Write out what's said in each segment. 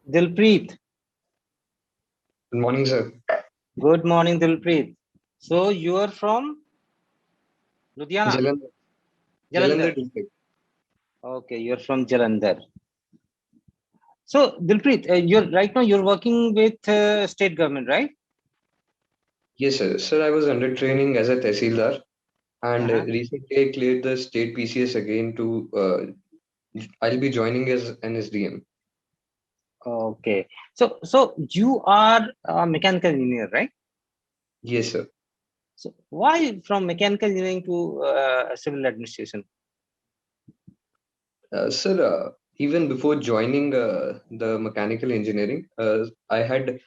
Dilpreet. Good morning, sir. Good morning, Dilpreet. So you are from Ludhiana, Jalandhar, Jalandhar Jalandhar. district. Okay, you're from Jalandhar. So Dilpreet, you're right now you're working with state government, right? Yes, sir. Sir, I was under training as a Tehsildar, and Uh-huh. recently I cleared the state PCS again to. I'll be joining as an SDM. Okay. So you are a mechanical engineer, right? Yes, sir. So why from mechanical engineering to civil administration? Sir, even before joining the mechanical engineering, I had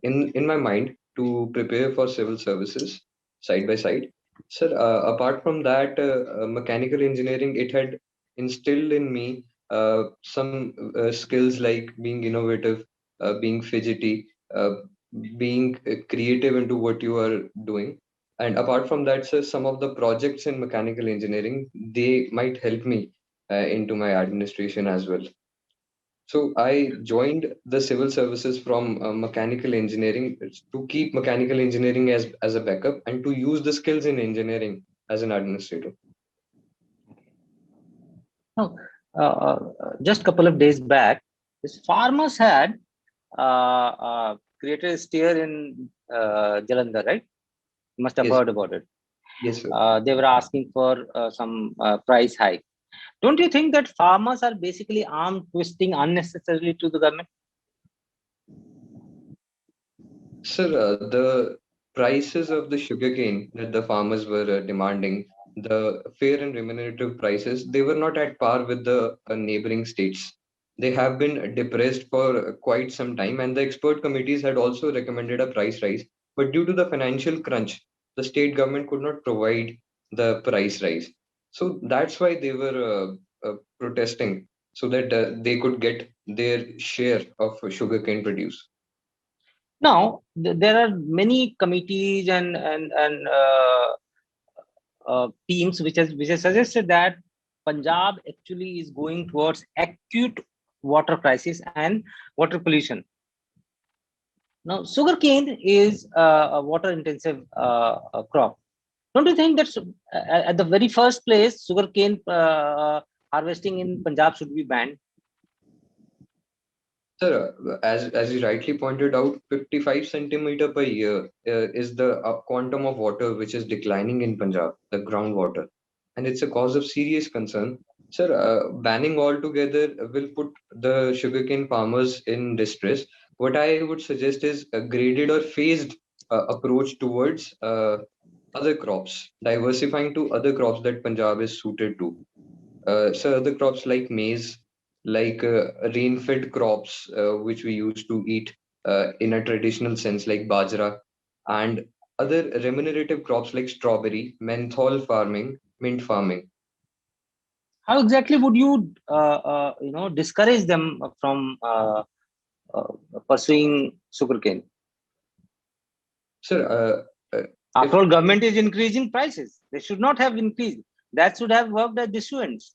in my mind to prepare for civil services side by side. Sir, apart from that, mechanical engineering, it had instilled in me some skills like being innovative, being fidgety, being creative into what you are doing. And apart from that, sir, some of the projects in mechanical engineering, they might help me into my administration as well. So I joined the civil services from mechanical engineering to keep mechanical engineering as a backup and to use the skills in engineering as an administrator. No, just couple of days back, this farmers had created a steer in Jalandhar, right? You must have Yes, heard about it. yes, sir. They were asking for some price hike. Don't you think that farmers are basically arm twisting unnecessarily to the government? Sir, the prices of the sugarcane that the farmers were demanding, the fair and remunerative prices, they were not at par with the neighboring states. They have been depressed for quite some time, and the expert committees had also recommended a price rise. But due to the financial crunch, the state government could not provide the price rise. So that's why they were protesting so that they could get their share of sugarcane produce. Now, there are many committees and teams which has suggested that Punjab actually is going towards acute water crisis and water pollution. Now, sugarcane is a water-intensive crop. Don't you think that at the very first place, sugarcane harvesting in Punjab should be banned? Sir, as you rightly pointed out, 55 centimeter per year is the quantum of water which is declining in Punjab, the groundwater, and it's a cause of serious concern. Sir, banning altogether will put the sugarcane farmers in distress. What I would suggest is a graded or phased approach towards other crops, diversifying to other crops that Punjab is suited to. So other crops like maize, like rain-fed crops, which we used to eat in a traditional sense, like bajra, and other remunerative crops like strawberry, menthol farming, mint farming. How exactly would you, discourage them from uh, pursuing sugarcane? Sir, After if all, government is increasing prices. They should not have increased. That should have worked as dissuadance.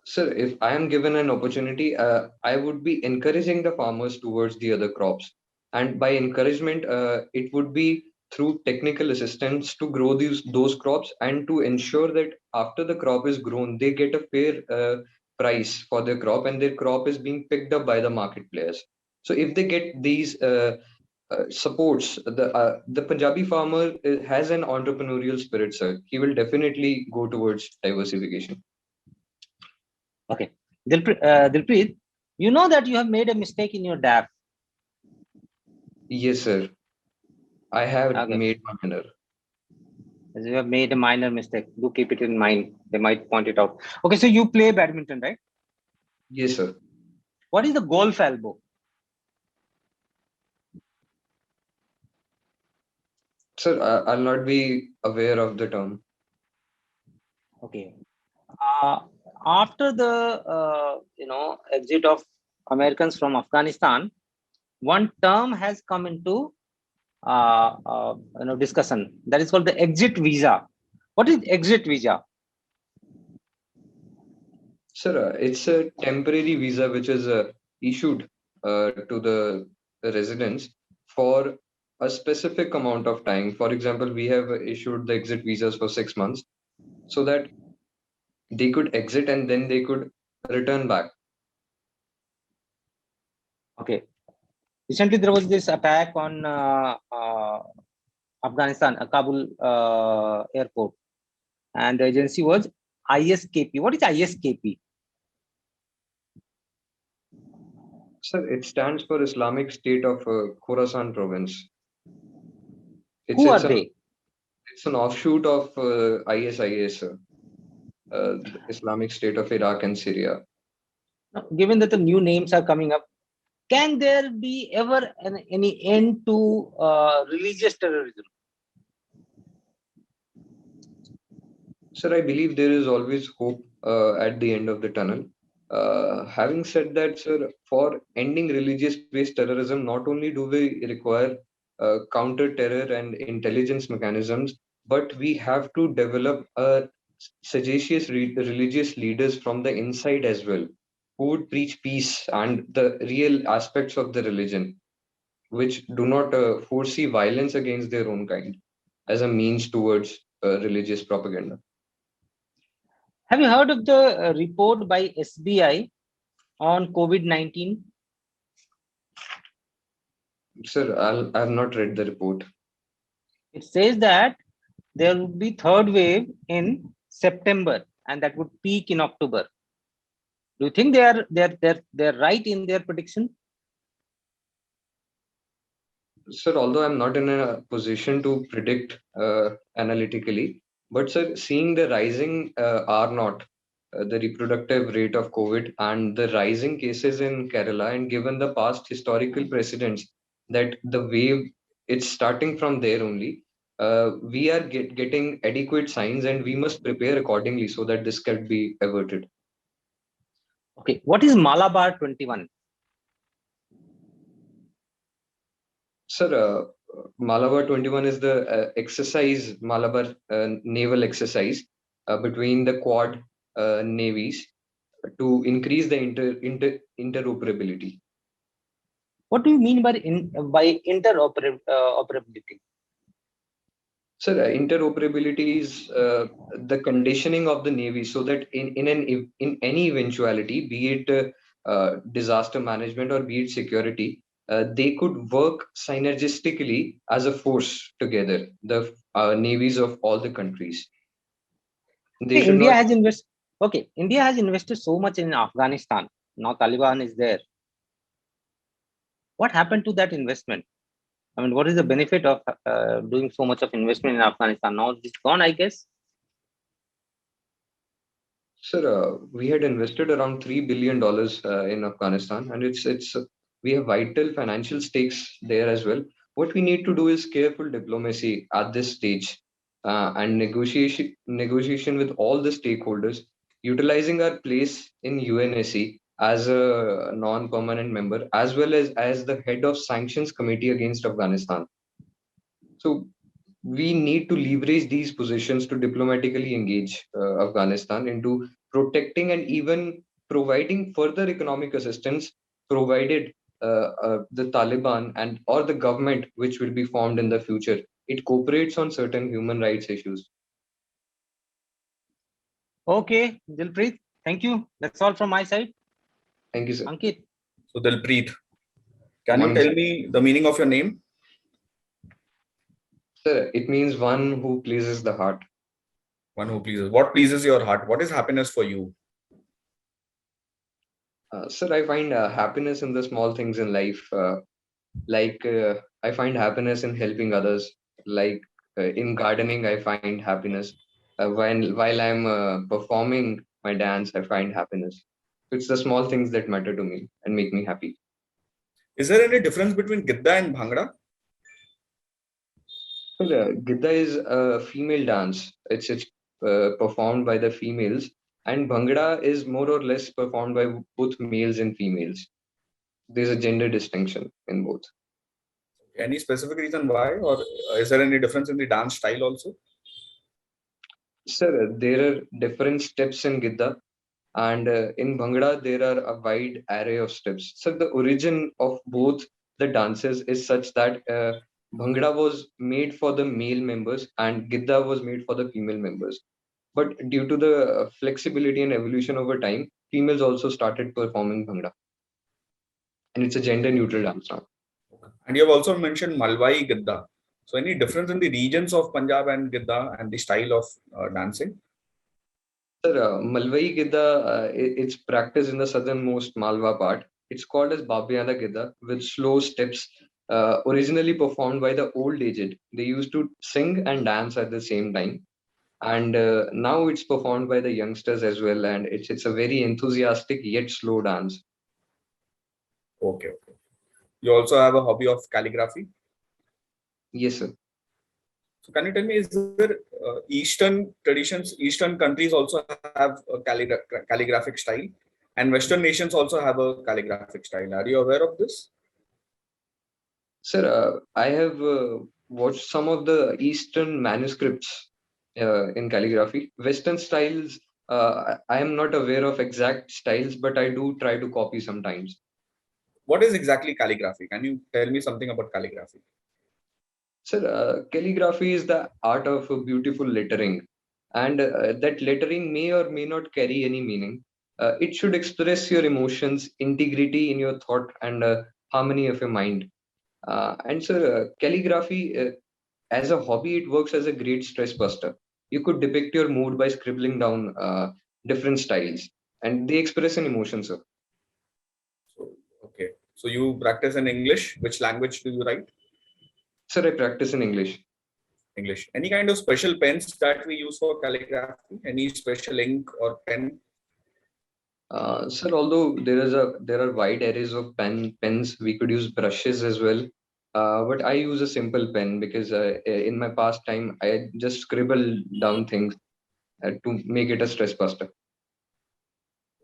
Sir, if I am given an opportunity, I would be encouraging the farmers towards the other crops. And by encouragement, it would be through technical assistance to grow those crops and to ensure that after the crop is grown, they get a fair price for their crop and their crop is being picked up by the market players. So if they get these supports, the Punjabi farmer has an entrepreneurial spirit, sir. He will definitely go towards diversification. Okay. Dilpreet, you know that you have made a mistake in your DAF. Yes, sir. I have Okay. made my dinner. As you have made a minor mistake. Do keep it in mind. They might point it out. Okay, so you play badminton, right? Yes, sir. What is the golf elbow? Sir, I'll not be aware of the term. Okay. Uh, After the exit of Americans from Afghanistan, one term has come into discussion. That is called the exit visa. What is exit visa? Sir, it's a temporary visa which is issued to the residents for a specific amount of time. For example, we have issued the exit visas for 6 months so that they could exit and then they could return back. Okay. Recently, there was this attack on Afghanistan, Kabul airport, and the agency was ISKP. What is ISKP? Sir, it stands for Islamic State of Khorasan province. Who are they? It's an offshoot of ISIS, the Islamic State of Iraq and Syria. Now, given that the new names are coming up, can there be ever any end to religious terrorism? Sir, I believe there is always hope at the end of the tunnel. Having said that, sir, for ending religious-based terrorism, not only do we require counter-terror and intelligence mechanisms, but we have to develop sagacious religious leaders from the inside as well, who would preach peace and the real aspects of the religion, which do not foresee violence against their own kind as a means towards religious propaganda. Have you heard of the report by SBI on COVID-19? Sir, I have not read the report. It says that there would be third wave in September, and that would peak in October. Do you think they're right in their prediction? Sir, although I'm not in a position to predict analytically, but sir, seeing the rising R naught, the reproductive rate of COVID, and the rising cases in Kerala, and given the past historical precedents that the wave it's starting from there only, we are getting adequate signs, and we must prepare accordingly so that this can be averted. Okay, what is Malabar 21? Sir, Malabar 21 is the exercise, Malabar naval exercise between the Quad navies to increase the interoperability. What do you mean by interoperability? Sir, interoperability is the conditioning of the navy so that in any eventuality, be it disaster management or be it security, they could work synergistically as a force together, the navies of all the countries. They should India not. has invested. Okay, India has invested so much in Afghanistan. Now Taliban is there. What happened to that investment? I mean, what is the benefit of doing so much of investment in Afghanistan? Now it's gone, I guess. Sir, we had invested around $3 billion in Afghanistan, and it's we have vital financial stakes there as well. What we need to do is careful diplomacy at this stage and negotiation with all the stakeholders, utilizing our place in UNSC as a non-permanent member, as well as the head of sanctions committee against Afghanistan. So we need to leverage these positions to diplomatically engage Afghanistan into protecting and even providing further economic assistance, provided the Taliban and or the government which will be formed in the future, it cooperates on certain human rights issues. Okay, Dilpreet, thank you. That's all from my side. Thank you, sir. Ankit. So Dilpreet, can you tell me the meaning of your name? Sir, it means one who pleases the heart. One who pleases. What pleases your heart? What is happiness for you? Sir, I find happiness in the small things in life. I find happiness in helping others. Like in gardening, I find happiness. While I'm performing my dance, I find happiness. It's the small things that matter to me and make me happy. Is there any difference between Gidda and Bhangra? Well, Gidda is a female dance. It's performed by the females, and Bhangra is more or less performed by both males and females. There's a gender distinction in both. Any specific reason why, or is there any difference in the dance style also? Sir, there are different steps in Gidda, And in Bhangra, there are a wide array of steps. So the origin of both the dances is such that Bhangra was made for the male members and Gidda was made for the female members. But due to the flexibility and evolution over time, females also started performing Bhangra. And it's a gender neutral dance now. And you have also mentioned Malwai Gidda. So any difference in the regions of Punjab and Gidda and the style of dancing? Sir, Malwai Gidda, it's practiced in the southernmost Malwa part. It's called as Babiana Gidda with slow steps, originally performed by the old aged. They used to sing and dance at the same time. And now it's performed by the youngsters as well. And it's a very enthusiastic yet slow dance. Okay, okay. You also have a hobby of calligraphy. Yes, sir. So can you tell me, is there Eastern traditions, Eastern countries also have a calligraphic style, and Western nations also have a calligraphic style? Are you aware of this? Sir, I have watched some of the Eastern manuscripts in calligraphy. Western styles, I am not aware of exact styles, but I do try to copy sometimes. What is exactly calligraphy? Can you tell me something about calligraphy? Sir, calligraphy is the art of beautiful lettering, and that lettering may or may not carry any meaning. It should express your emotions, integrity in your thought, and harmony of your mind. And sir, calligraphy as a hobby, it works as a great stress buster. You could depict your mood by scribbling down different styles, and they express an emotion, sir. So, okay. So you practice in English. Which language do you write? Sir, I practice in English. English. Any kind of special pens that we use for calligraphy? Any special ink or pen? Sir, although there are wide arrays of pens, we could use brushes as well. But I use a simple pen because in my past time I just scribble down things to make it a stress buster.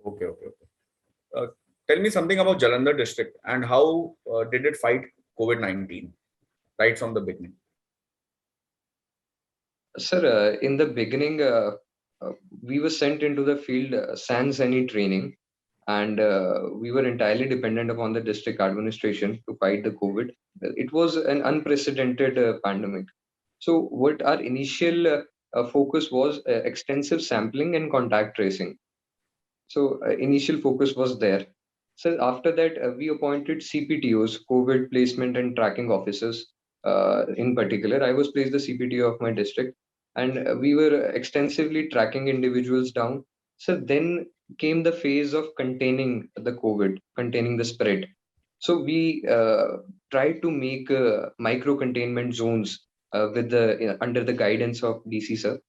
Okay, okay, okay. Uh, Tell me something about Jalandhar district and how did it fight COVID-19 right from the beginning? Sir, in the beginning, uh, we were sent into the field sans any training, and we were entirely dependent upon the district administration to fight the COVID. It was an unprecedented pandemic. So, what our initial focus was extensive sampling and contact tracing. So, initial focus was there. So, after that, we appointed CPTOs, COVID placement and tracking officers. In particular, I was placed the CPTO of my district, and we were extensively tracking individuals down. So, then came the phase of containing the COVID, containing the spread. So, we tried to make micro containment zones with the under the guidance of DC sir.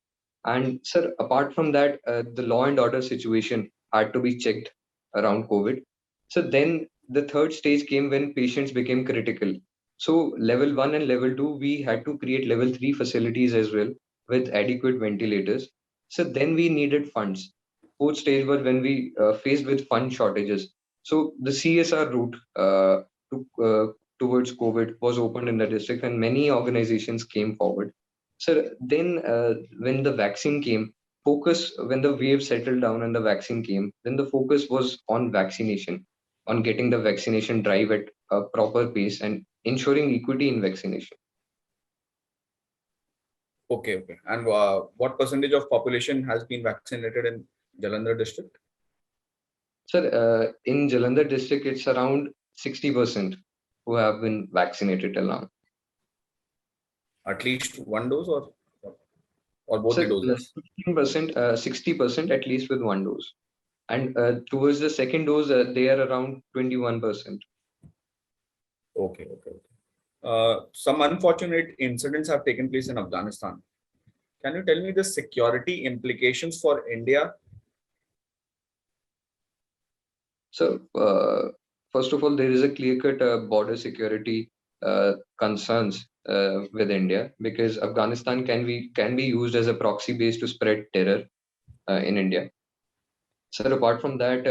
And sir, apart from that, the law and order situation had to be checked around COVID. So then the third stage came when patients became critical. So level one and level two, we had to create level three facilities as well with adequate ventilators. So then we needed funds. Fourth stage was when we faced with fund shortages. So the CSR route towards COVID was opened in the district, and many organizations came forward. So then, when the vaccine came, focus when the wave settled down and the vaccine came, then the focus was on vaccination, on getting the vaccination drive at a proper pace and ensuring equity in vaccination. Okay, okay. And what percentage of population has been vaccinated in Jalandhar district? Sir, in Jalandhar district, it's around 60% who have been vaccinated till now. At least one dose or both the Sir, doses? 60% at least with one dose. And towards the second dose, they are around 21%. Okay, okay, okay. Some unfortunate incidents have taken place in Afghanistan. Can you tell me the security implications for India? So, first of all, there is a clear-cut border security concerns with India because Afghanistan can be used as a proxy base to spread terror in India. So, apart from that,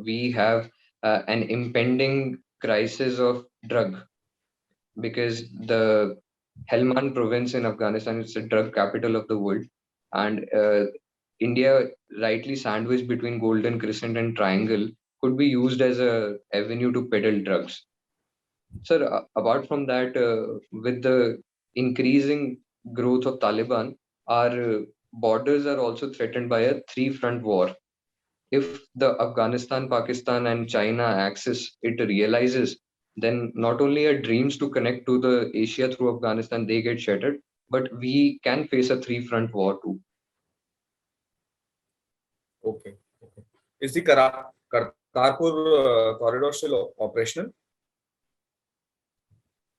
we have an impending crisis of drug because the Helmand province in Afghanistan is the drug capital of the world, and India, rightly sandwiched between Golden Crescent and Triangle, could be used as a avenue to peddle drugs. Sir, apart from that, with the increasing growth of Taliban, our borders are also threatened by a three-front war. If the Afghanistan, Pakistan, and China axis it realizes, then not only our dreams to connect to the Asia through Afghanistan they get shattered, but we can face a three-front war too. Okay. Okay. Is the Kartarpur corridor still operational?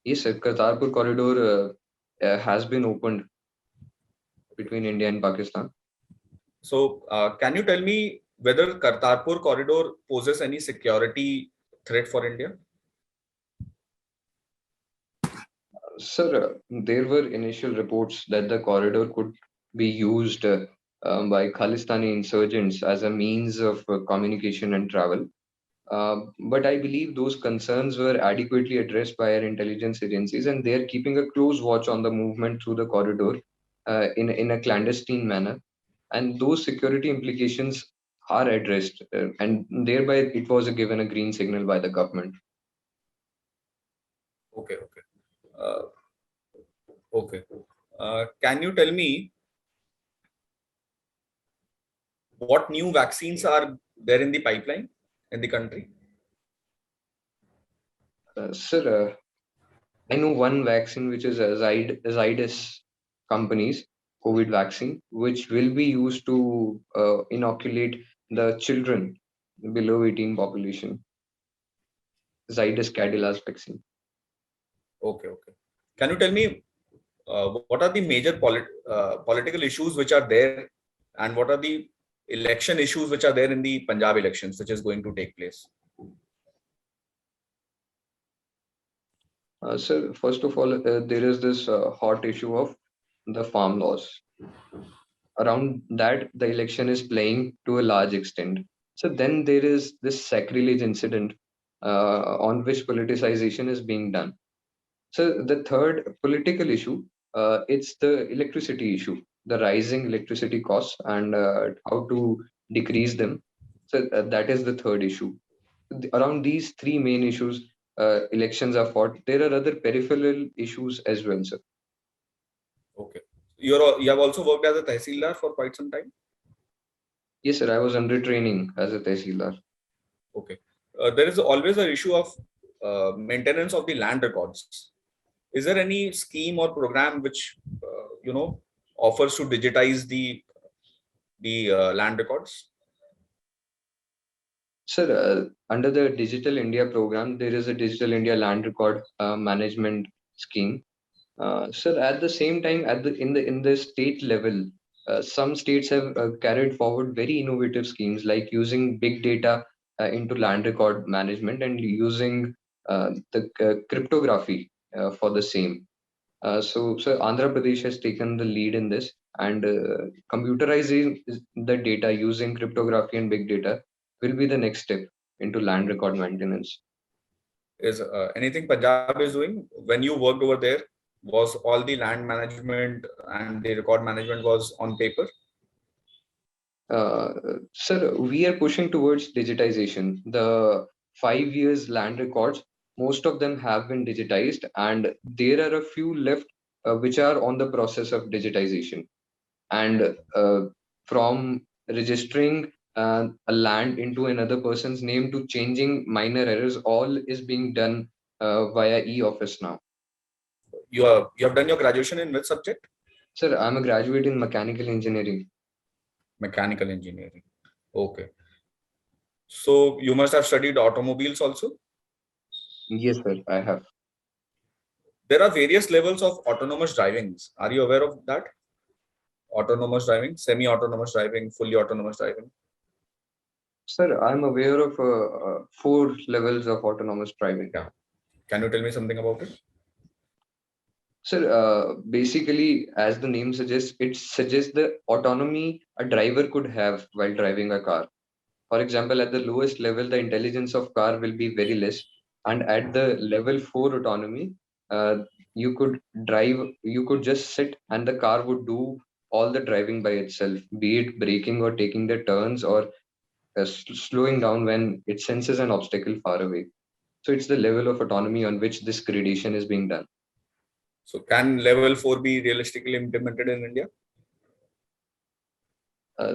Yes, sir. Kartarpur corridor has been opened between India and Pakistan. So, can you tell me whether Kartarpur corridor poses any security threat for India? Sir, there were initial reports that the corridor could be used by Khalistani insurgents as a means of communication and travel. But I believe those concerns were adequately addressed by our intelligence agencies, and they are keeping a close watch on the movement through the corridor in a clandestine manner. And those security implications are addressed, and thereby it was given a green signal by the government. Okay. Okay. Uh, okay. Can you tell me what new vaccines are there in the pipeline in the country? Sir, I know one vaccine which is a Zydus company's COVID vaccine, which will be used to inoculate the children below 18 population. Zydus Cadilla's vaccine. Okay. Okay. Can you tell me what are the major political issues which are there, and what are the election issues which are there in the Punjab elections, which is going to take place? So first of all, there is this hot issue of the farm laws. Around that, the election is playing to a large extent. So then there is this sacrilege incident on which politicization is being done. So the third political issue, it's the electricity issue, the rising electricity costs and how to decrease them. So that is the third issue. Around these three main issues, elections are fought. There are other peripheral issues as well, sir. Okay. You have also worked as a Tehsildar for quite some time? Yes, sir. I was under training as a Tehsildar. Okay. There is always an issue of maintenance of the land records. Is there any scheme or program which offers to digitize the land records? Sir, under the Digital India program, there is a Digital India Land Record Management Scheme. Sir, at the same time, in the state level, some states have carried forward very innovative schemes like using big data into land record management and using the cryptography for the same. So Andhra Pradesh has taken the lead in this, and computerizing the data using cryptography and big data will be the next step into land record maintenance. Is anything Punjab is doing? When you worked over there, was all the land management and the record management was on paper? Sir, we are pushing towards digitization. The 5 years land records, most of them have been digitized, and there are a few left which are on the process of digitization. And from registering a land into another person's name to changing minor errors, all is being done via e-office now. You have done your graduation in which subject? Sir, I'm a graduate in mechanical engineering. Mechanical engineering. Okay. So you must have studied automobiles also? Yes, sir, I have. There are various levels of autonomous drivings. Are you aware of that? Autonomous driving, semi-autonomous driving, fully autonomous driving. Sir, I'm aware of 4 levels of autonomous driving. Yeah. Can you tell me something about it? Sir, basically, as the name suggests, it suggests the autonomy a driver could have while driving a car. For example, at the lowest level, the intelligence of car will be very less, and at the level 4 autonomy, you could drive, you could just sit, and the car would do all the driving by itself, be it braking or taking the turns or slowing down when it senses an obstacle far away. So it's the level of autonomy on which this gradation is being done. So can level 4 be realistically implemented in India?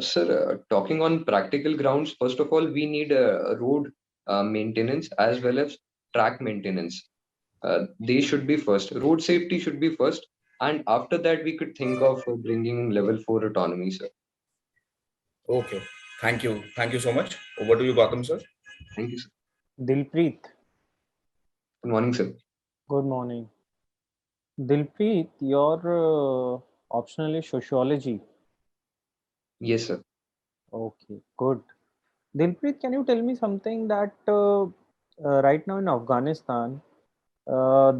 Sir, talking on practical grounds, first of all, we need road maintenance as well as track maintenance. They should be first. Road safety should be first, and after that, we could think of bringing level 4 autonomy, sir. Okay. Thank you. Thank you so much. Over to you, Gautam, sir. Thank you, sir. Dilpreet, Good morning, sir. good morning. Dilpreet, your optional is sociology. Yes, sir. Okay, good. Dilpreet, can you tell me something that right now in Afghanistan, uh,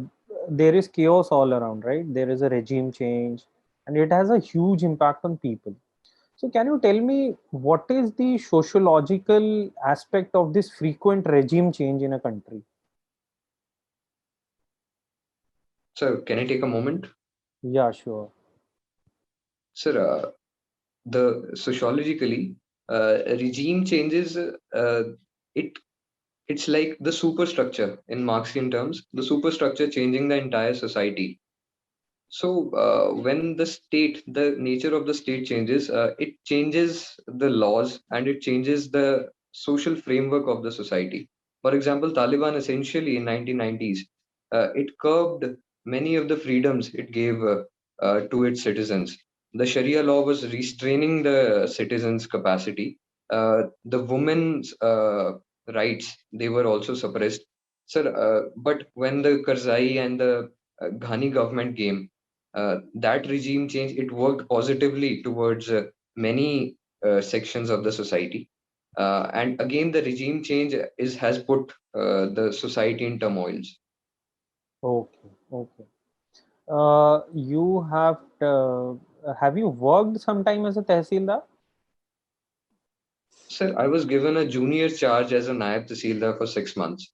there is chaos all around, right? There is a regime change and it has a huge impact on people. So, can you tell me what is the sociological aspect of this frequent regime change in a country? Sir, can I take a moment? Yeah, sure. Sir, the sociologically, regime changes, it it's like the superstructure in Marxian terms, the superstructure changing the entire society. So when the state, the nature of the state changes, it changes the laws and it changes the social framework of the society. For example, Taliban essentially in 1990s, it curbed many of the freedoms it gave to its citizens. The Sharia law was restraining the citizens' capacity. The women's rights, they were also suppressed. Sir, but when the Karzai and the Ghani government came, that regime change, it worked positively towards many sections of the society, and again the regime change is has put the society in turmoils. Okay, okay. You have you worked sometime as a tehsildar? Sir, I was given a junior charge as a Naib Tahsildar for 6 months.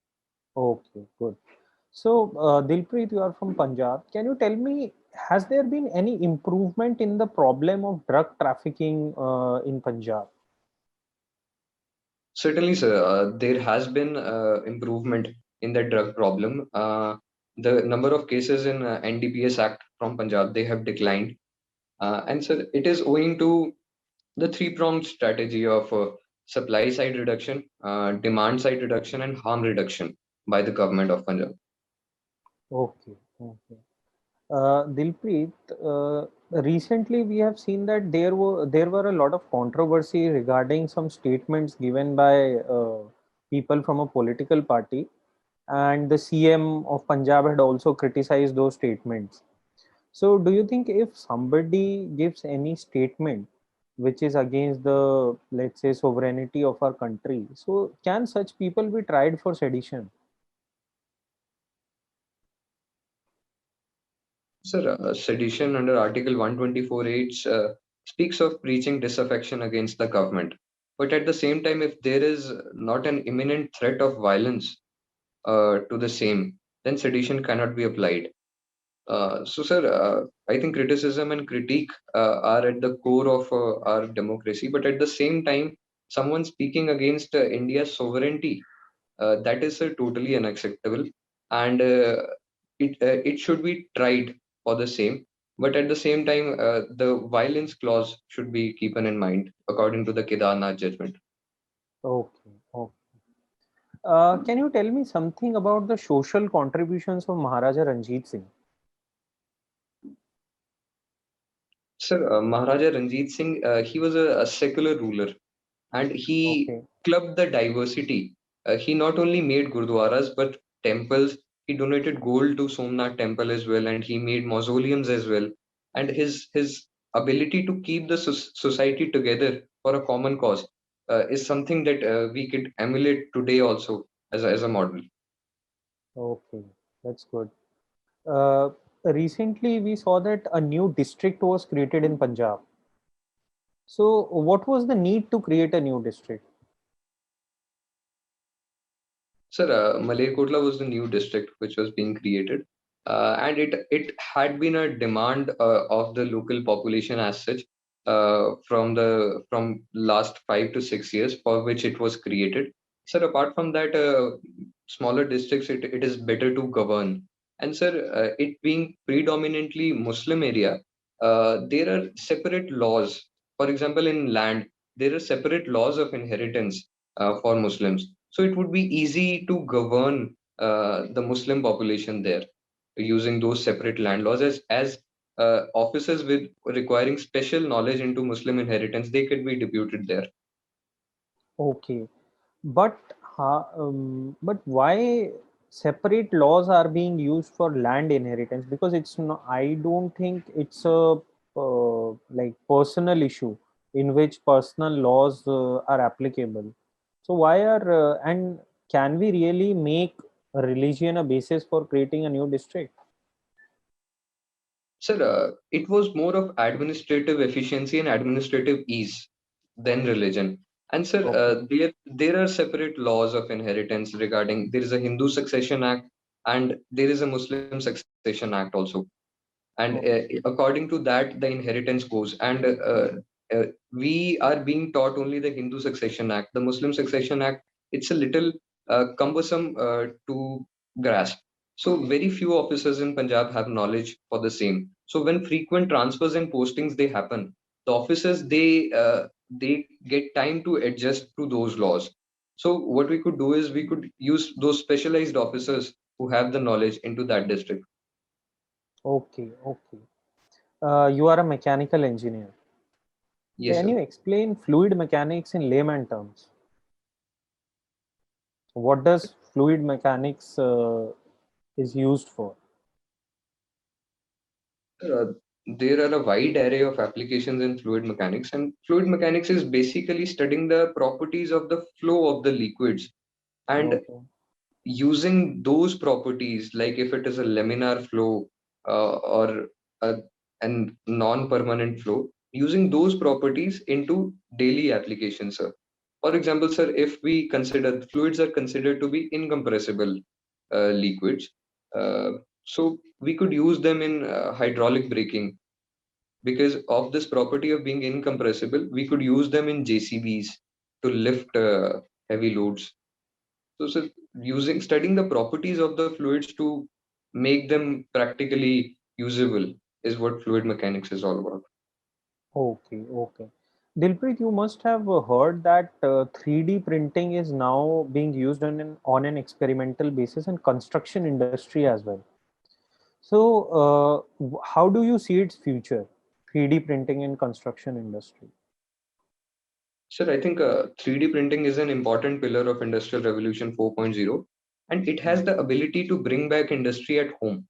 Okay, good. So, Dilpreet, you are from Punjab. Can you tell me, has there been any improvement in the problem of drug trafficking in Punjab? Certainly, sir, there has been improvement in the drug problem. The number of cases in NDPS Act from Punjab, they have declined, and sir, it is owing to the three-pronged strategy of supply side reduction, demand side reduction, and harm reduction by the government of Punjab. Okay, okay. Dilpreet, recently we have seen that there were a lot of controversy regarding some statements given by people from a political party, and the CM of Punjab had also criticized those statements. So, do you think if somebody gives any statement which is against the, let's say, sovereignty of our country, so can such people be tried for sedition? Sir, sedition under Article 124(8) speaks of preaching disaffection against the government. But at the same time, if there is not an imminent threat of violence to the same, then sedition cannot be applied. So, sir, I think criticism and critique are at the core of our democracy. But at the same time, someone speaking against India's sovereignty, that is totally unacceptable, and it should be tried for the same. But at the same time, the violence clause should be keeping in mind according to the Kedarnath judgment. Okay, okay. Can you tell me something about the social contributions of Maharaja Ranjit Singh? Sir, Maharaja Ranjit Singh, he was a secular ruler, and he Okay, clubbed the diversity. He not only made gurdwaras but temples. He donated gold to Somnath temple as well, and he made mausoleums as well. And his ability to keep the society together for a common cause is something that we could emulate today also as a model. okay, that's good. Uh, Recently, we saw that a new district was created in Punjab. So, what was the need to create a new district? Sir, Malerkotla was the new district which was being created, and it had been a demand of the local population as such. from last 5 to 6 years for which it was created. Sir, apart from that, smaller districts, it is better to govern. And sir, it being predominantly Muslim area, there are separate laws. For example, in land, there are separate laws of inheritance for Muslims. So it would be easy to govern the Muslim population there using those separate land laws as officers with requiring special knowledge into Muslim inheritance, they could be deputed there. Okay, but but why separate laws are being used for land inheritance? Because it's not, I don't think it's a like personal issue in which personal laws are applicable. So why are and can we really make a religion a basis for creating a new district? Sir, it was more of administrative efficiency and administrative ease than religion. And sir, Okay. there are separate laws of inheritance regarding. There is a Hindu Succession Act and there is a Muslim Succession Act also. And according to that, the inheritance goes. And we are being taught only the Hindu Succession Act. The Muslim Succession Act, it's a little cumbersome to grasp. So very few officers in Punjab have knowledge for the same. So when frequent transfers and postings they happen, the officers they get time to adjust to those laws. So what we could do is we could use those specialized officers who have the knowledge into that district. Okay. Okay. You are a mechanical engineer. Yes, Can sir. you explain fluid mechanics in layman terms? What does fluid mechanics is used for? Uh, there are a wide array of applications in fluid mechanics, and fluid mechanics is basically studying the properties of the flow of the liquids and Okay. using those properties, like if it is a laminar flow or a non-permanent flow, using those properties into daily applications, sir. For example, sir, if we consider fluids are considered to be incompressible liquids, uh, so we could use them in hydraulic braking because of this property of being incompressible. We could use them in JCBs to lift heavy loads. So, sir, using studying the properties of the fluids to make them practically usable is what fluid mechanics is all about. Okay. Okay. Dilpreet, you must have heard that 3D printing is now being used on an experimental basis in construction industry as well. So, how do you see its future? 3D printing in construction industry. Sir, I think 3D printing is an important pillar of Industrial Revolution 4.0, and it has the ability to bring back industry at home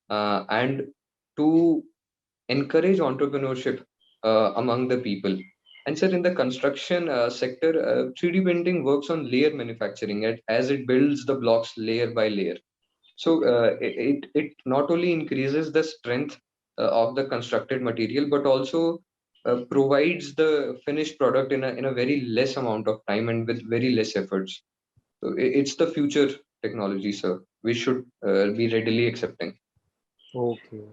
and to encourage entrepreneurship among the people. And sir, in the construction sector, 3D printing works on layer manufacturing as it builds the blocks layer by layer. So it not only increases the strength of the constructed material, but also provides the finished product in a very less amount of time and with very less efforts. So it's the future technology, sir. We should be readily accepting. Okay.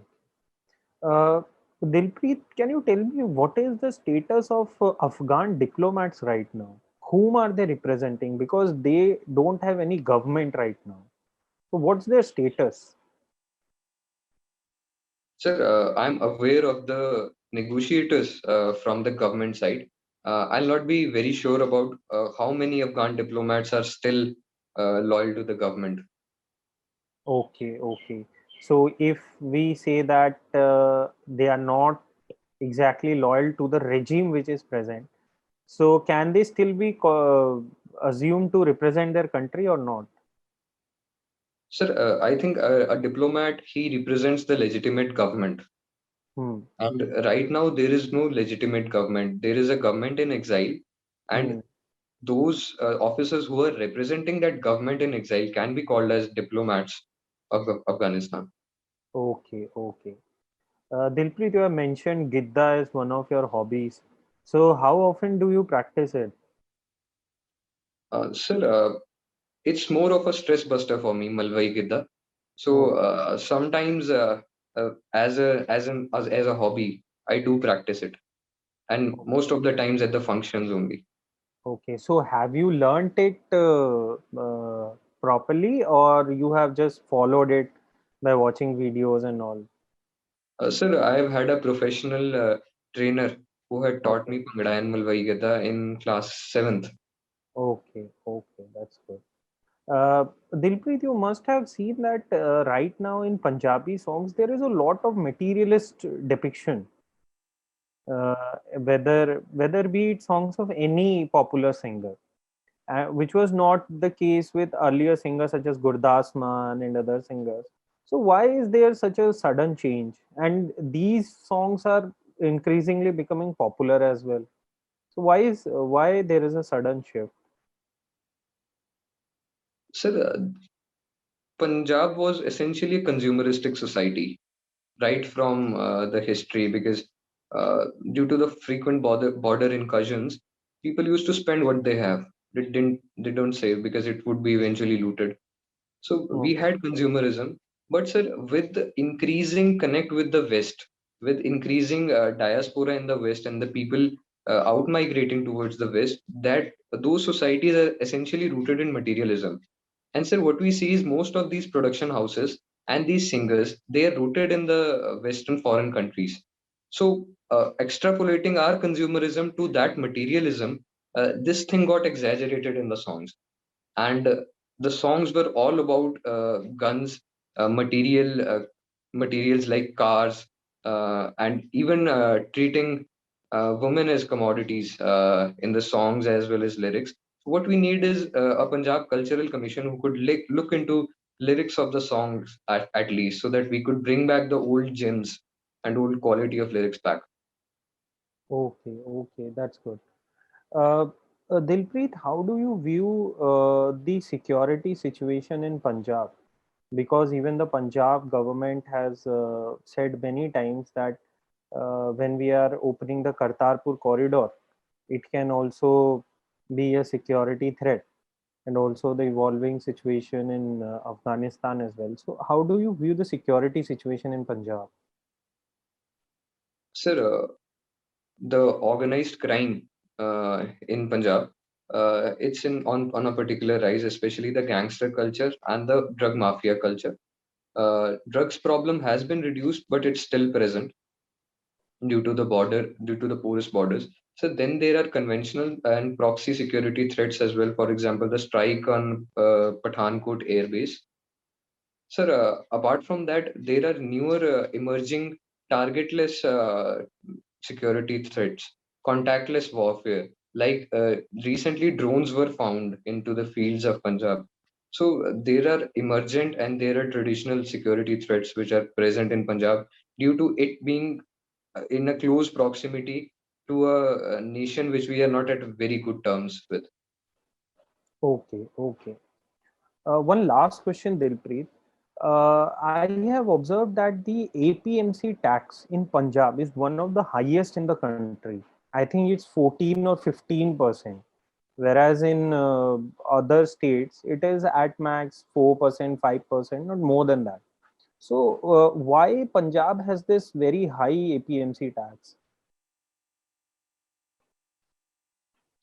Dilpreet, can you tell me what is the status of Afghan diplomats right now? Whom are they representing? Because they don't have any government right now. So, what's their status? Sir, I'm aware of the negotiators from the government side. I'll not be very sure about how many Afghan diplomats are still loyal to the government. Okay, okay. So, if we say that they are not exactly loyal to the regime which is present, so can they still be assumed to represent their country or not? Sir, I think a diplomat, he represents the legitimate government. Hmm. And right now, there is no legitimate government. There is a government in exile, Hmm. and those officers who are representing that government in exile can be called as diplomats of Afghanistan. Okay, okay. Dilpreet, you have mentioned Gidda as one of your hobbies. So, how often do you practice it? Sir, it's more of a stress buster for me, Malwai Gidda. So Okay, sometimes, as a hobby, I do practice it. and most of the times at the functions only. Okay, so have you learnt it properly, or you have just followed it by watching videos and all? Sir, I have had a professional trainer who had taught Okay, me Bhangra and Malwai Gada in class 7th. okay, okay, that's good. Dilpreet, you must have seen that right now in Punjabi songs there is a lot of materialist depiction, whether be it songs of any popular singer, which was not the case with earlier singers such as Gurdas Mann and other singers. So why is there such a sudden change? And these songs are increasingly becoming popular as well. So why there is a sudden shift? Sir, Punjab was essentially a consumeristic society right from the history, because due to the frequent border incursions, people used to spend what they have. They don't save because it would be eventually looted. So we Okay. had consumerism, but sir, with the increasing connect with the West, with increasing diaspora in the West and the people out migrating towards the West, that those societies are essentially rooted in materialism. And sir, what we see is most of these production houses and these singers, they are rooted in the Western foreign countries. So, extrapolating our consumerism to that materialism, this thing got exaggerated in the songs. And the songs were all about guns, materials like cars, and even treating women as commodities in the songs as well as lyrics. What we need is a Punjab Cultural Commission who could look into lyrics of the songs at least, so that we could bring back the old gems and old quality of lyrics back. Okay, okay, that's good. Uh, Dilpreet, how do you view the security situation in Punjab? Because even the Punjab government has said many times that when we are opening the Kartarpur corridor, it can also be a security threat, and also the evolving situation in Afghanistan as well. So, how do you view the security situation in Punjab? Sir, the organized crime in Punjab, it's on a particular rise, especially the gangster culture and the drug mafia culture. Drugs problem has been reduced, but it's still present due to the porous borders. So then there are conventional and proxy security threats as well. For example, the strike on Pathankot Air Base. Sir, apart from that, there are newer emerging targetless security threats, contactless warfare. Like recently, drones were found into the fields of Punjab. So there are emergent and there are traditional security threats which are present in Punjab due to it being in a close proximity to a nation which we are not at very good terms with. Okay, okay. One last question, Dilpreet. I have observed that the APMC tax in Punjab is one of the highest in the country. I think it's 14 or 15%, whereas in other states it is at max 4%, 5%, not more than that. So, why Punjab has this very high APMC tax?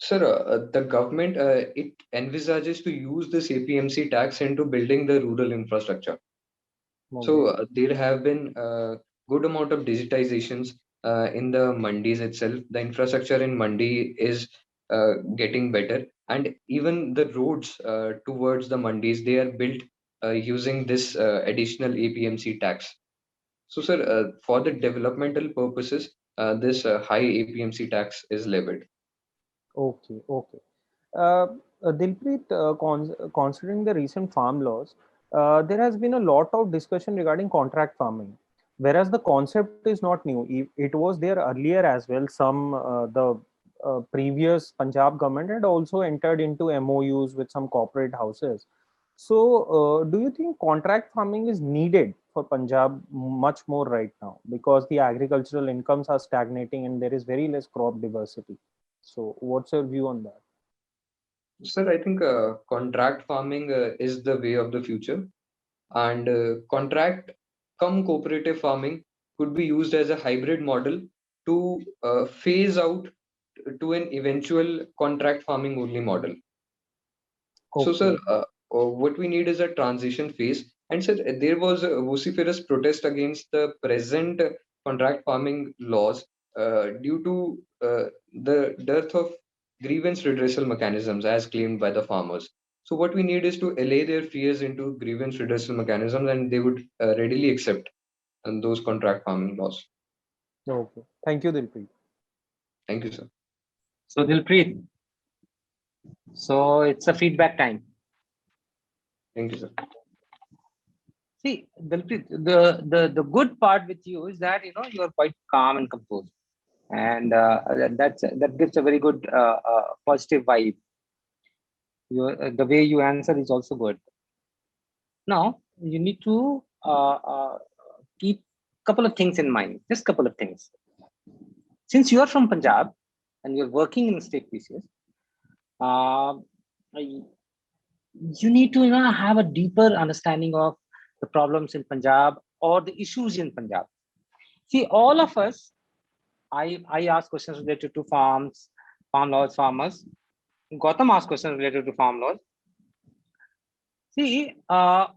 Sir, the government it envisages to use this APMC tax into building the rural infrastructure. So Okay. there have been a good amount of digitizations in the mandis itself. The infrastructure in mandi is getting better, and even the roads towards the mandis, they are built using this additional APMC tax. So, sir, for the developmental purposes, this high APMC tax is levied. Okay, okay. Uh, Dilpreet, considering the recent farm laws, there has been a lot of discussion regarding contract farming, whereas the concept is not new. It was there earlier as well. The previous Punjab government had also entered into MOUs with some corporate houses. So, do you think contract farming is needed for Punjab much more right now, because the agricultural incomes are stagnating and there is very less crop diversity? So, what's your view on that? Sir, I think contract farming is the way of the future, and contract come cooperative farming could be used as a hybrid model to phase out to an eventual contract farming only model. So, sir, Okay. what we need is a transition phase. And sir, there was a vociferous protest against the present contract farming laws due to the dearth of grievance redressal mechanisms as claimed by the farmers. So, what we need is to allay their fears into grievance redressal mechanisms, and they would readily accept those contract farming laws. Okay. Thank you, Dilpreet. Thank you, sir. So Dilpreet, so it's a feedback time. Thank you, sir. See, Dilpreet, the good part with you is that you are quite calm and composed, and that gives a very good positive vibe. The way you answer is also good. Now you need to keep couple of things in mind. Just couple of things. Since you are from Punjab and you're working in state PCS, you need to have a deeper understanding of the problems in Punjab or the issues in Punjab. See, all of us, I ask questions related to farms, farm laws, farmers. Gautam asked questions related to farm laws. See, I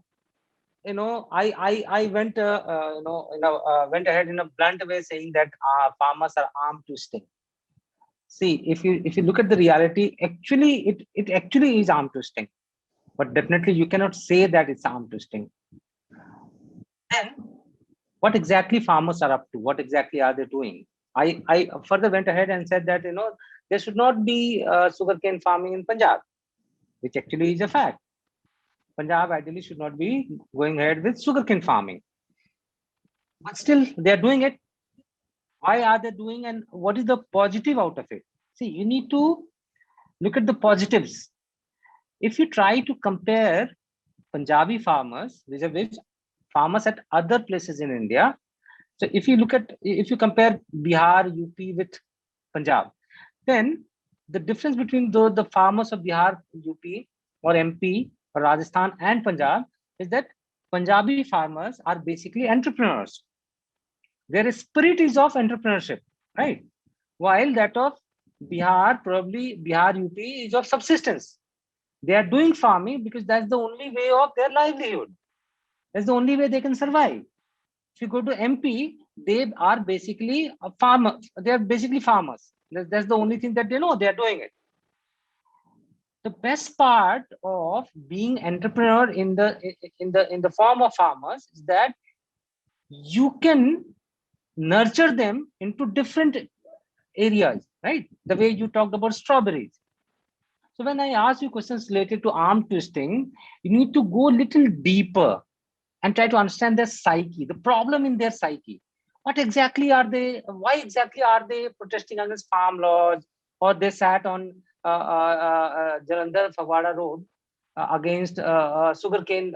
went went ahead in a blunt way saying that farmers are armed to sting. See, if you look at the reality, actually it actually is armed to sting, but definitely you cannot say that it's armed to sting. And what exactly farmers are up to? What exactly are they doing? I further went ahead and said that there should not be sugarcane farming in Punjab, which actually is a fact. Punjab ideally should not be going ahead with sugarcane farming, but still they are doing it. Why are they doing, and what is the positive out of it? See, you need to look at the positives. If you try to compare Punjabi farmers vis-a-vis farmers at other places in India, so if you compare Bihar, UP with Punjab, then the difference between the farmers of Bihar, UP, or MP, or Rajasthan, and Punjab is that Punjabi farmers are basically entrepreneurs. Their spirit is of entrepreneurship, right? While that of Bihar, probably Bihar, UP, is of subsistence. They are doing farming because that's the only way of their livelihood. That's the only way they can survive. If you go to MP, they are basically a farmer. They are basically farmers. That's the only thing that they know. They are doing it. The best part of being entrepreneur in the form of farmers is that you can nurture them into different areas, right? The way you talked about strawberries. So when I ask you questions related to arm twisting, you need to go a little deeper and try to understand their psyche, the problem in their psyche. What exactly are they? Why exactly are they protesting against farm laws? Or they sat on Jalandhar Fagwada Road against sugarcane.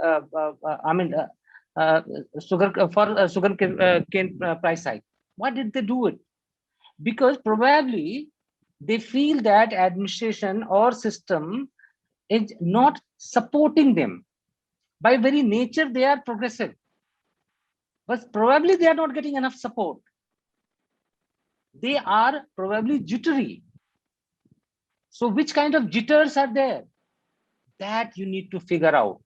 Sugarcane price hike. Why did they do it? Because probably they feel that administration or system is not supporting them. By very nature, they are progressive, but probably they are not getting enough support. They are probably jittery. So which kind of jitters are there? That you need to figure out.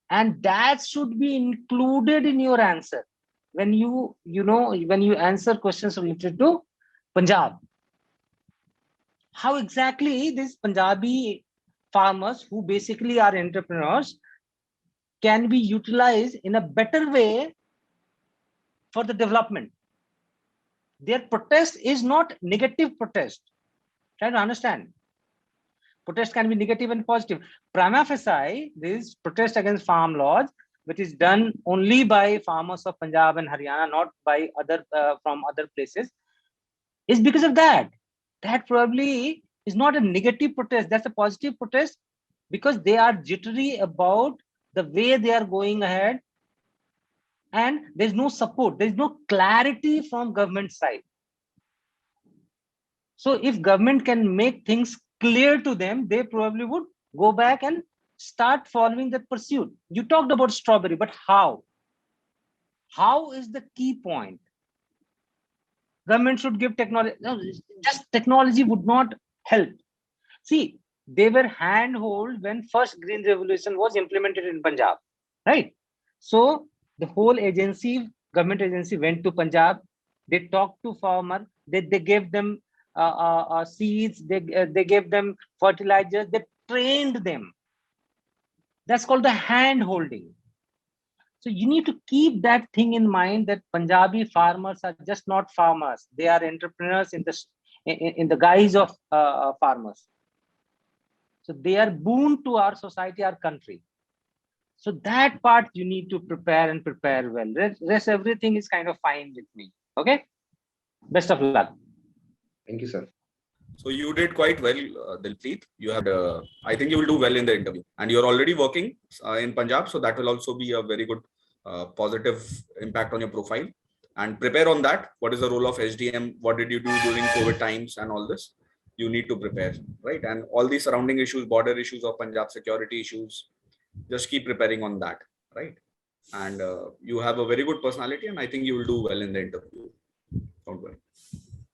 And that should be included in your answer. When you answer questions related to Punjab. How exactly these Punjabi farmers, who basically are entrepreneurs, can be utilized in a better way for the development. Their protest is not negative protest. Try to understand. Protest can be negative and positive. Prima facie, this protest against farm laws, which is done only by farmers of Punjab and Haryana, not by other from other places, is because of that. That probably is not a negative protest. That's a positive protest because they are jittery about the way they are going ahead, and there's no support. There's no clarity from government side. So if government can make things clear to them, they probably would go back and start following that pursuit. You talked about strawberry, but how? How is the key point? Government should give technology. No, just technology would not help. See, they were handhold when first Green Revolution was implemented in Punjab, right? So the whole agency, government agency, went to Punjab. They talked to farmer. They gave them seeds. They gave them fertilizers. They trained them. That's called the hand holding. So you need to keep that thing in mind, that Punjabi farmers are just not farmers. They are entrepreneurs in the guise of farmers. So they are boon to our society, our country. So that part you need to prepare and prepare well. Rest everything is kind of fine with me. Okay. Best of luck. Thank you, sir. So you did quite well, Dilpreet. You had, I think you will do well in the interview, and you're already working in Punjab, so that will also be a very good positive impact on your profile. And prepare on that. What is the role of SDM? What did you do during COVID times and all this? You need to prepare, right? And all these surrounding issues, border issues of Punjab, security issues, just keep preparing on that, right? And you have a very good personality, and I think you will do well in the interview. Don't worry.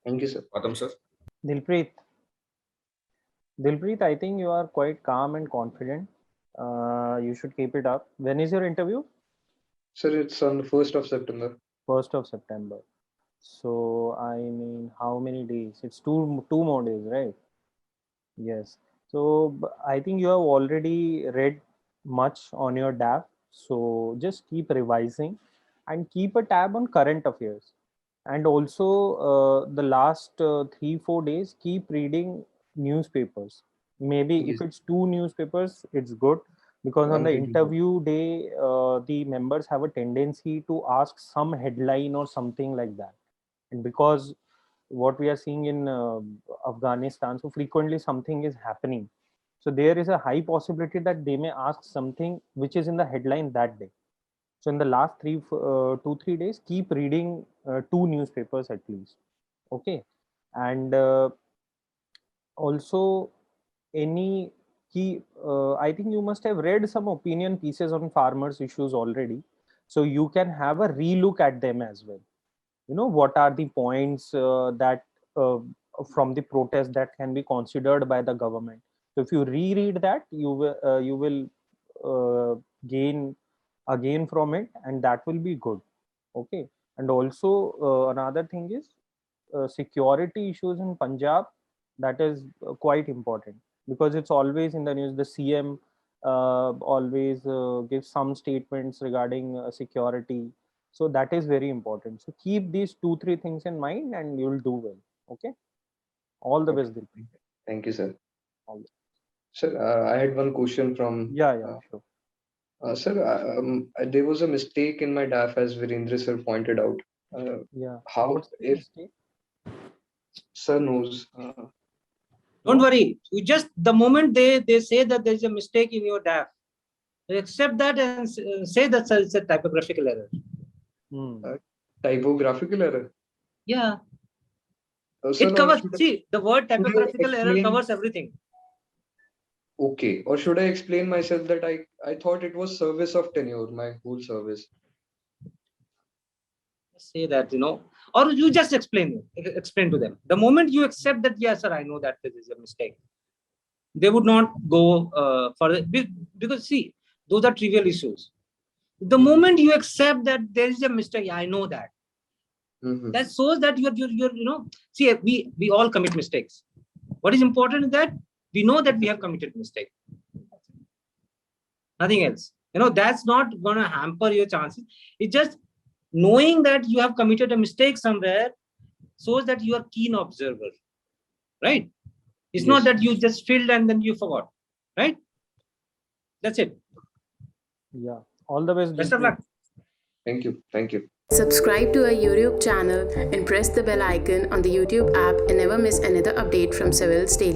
Thank you, sir. Gautam sir. Dilpreet, I think you are quite calm and confident. You should keep it up. When is your interview? Sir, it's on the 1st of September. 1st of September. So, I mean, how many days? It's two more days, right? Yes. So, I think you have already read much on your DAF. So, just keep revising and keep a tab on current affairs. And also, the last 3-4 days, keep reading newspapers. Maybe Yes. if it's 2 newspapers, it's good, because on I'm the reading interview day, the members have a tendency to ask some headline or something like that. And because what we are seeing in Afghanistan, so frequently something is happening. So there is a high possibility that they may ask something which is in the headline that day. So in the last 2-3 days, keep reading 2 newspapers at least. Okay. And also any key, I think you must have read some opinion pieces on farmers issues already. So you can have a relook at them as well. You know, what are the points that from the protest that can be considered by the government. So if you reread that, you will gain again from it, and that will be good. Okay. And also another thing is security issues in Punjab. That is quite important, because it's always in the news. The CM always gives some statements regarding security. So that is very important. So keep these 2-3 things in mind and you'll do well. Okay. All the best, Dilpreet. Thank you, sir. All the- Sir, I had one question from. Yeah, sure. Sir, there was a mistake in my DAF, as Virendra sir pointed out. Yeah. How, What's the if mistake? sir knows, Don't worry. You just, the moment they say that there's a mistake in your DAF, you accept that and say that it's a typographical error. typographical error. Yeah. Sir, It covers, should I- see, the word typographical error explain- covers everything. Okay, or should I explain myself that I thought it was service of tenure, my whole service. Say that, or you just explain to them. The moment you accept that, yes, sir, I know that this is a mistake, they would not go further, because see, those are trivial issues. The moment you accept that there is a mistake, I know that. Mhm. That shows that you're see, we all commit mistakes. What is important is that we know that we have committed mistake. Nothing else. That's not going to hamper your chances. It's just knowing that you have committed a mistake somewhere shows that you are keen observer, right? It's not Yes. that you just filled and then you forgot, right? That's it. Yeah. All the best. Best of Dilpreet. luck. Thank you. Thank you. Subscribe to our YouTube channel and press the bell icon on the YouTube app and never miss another update from Civil's Daily.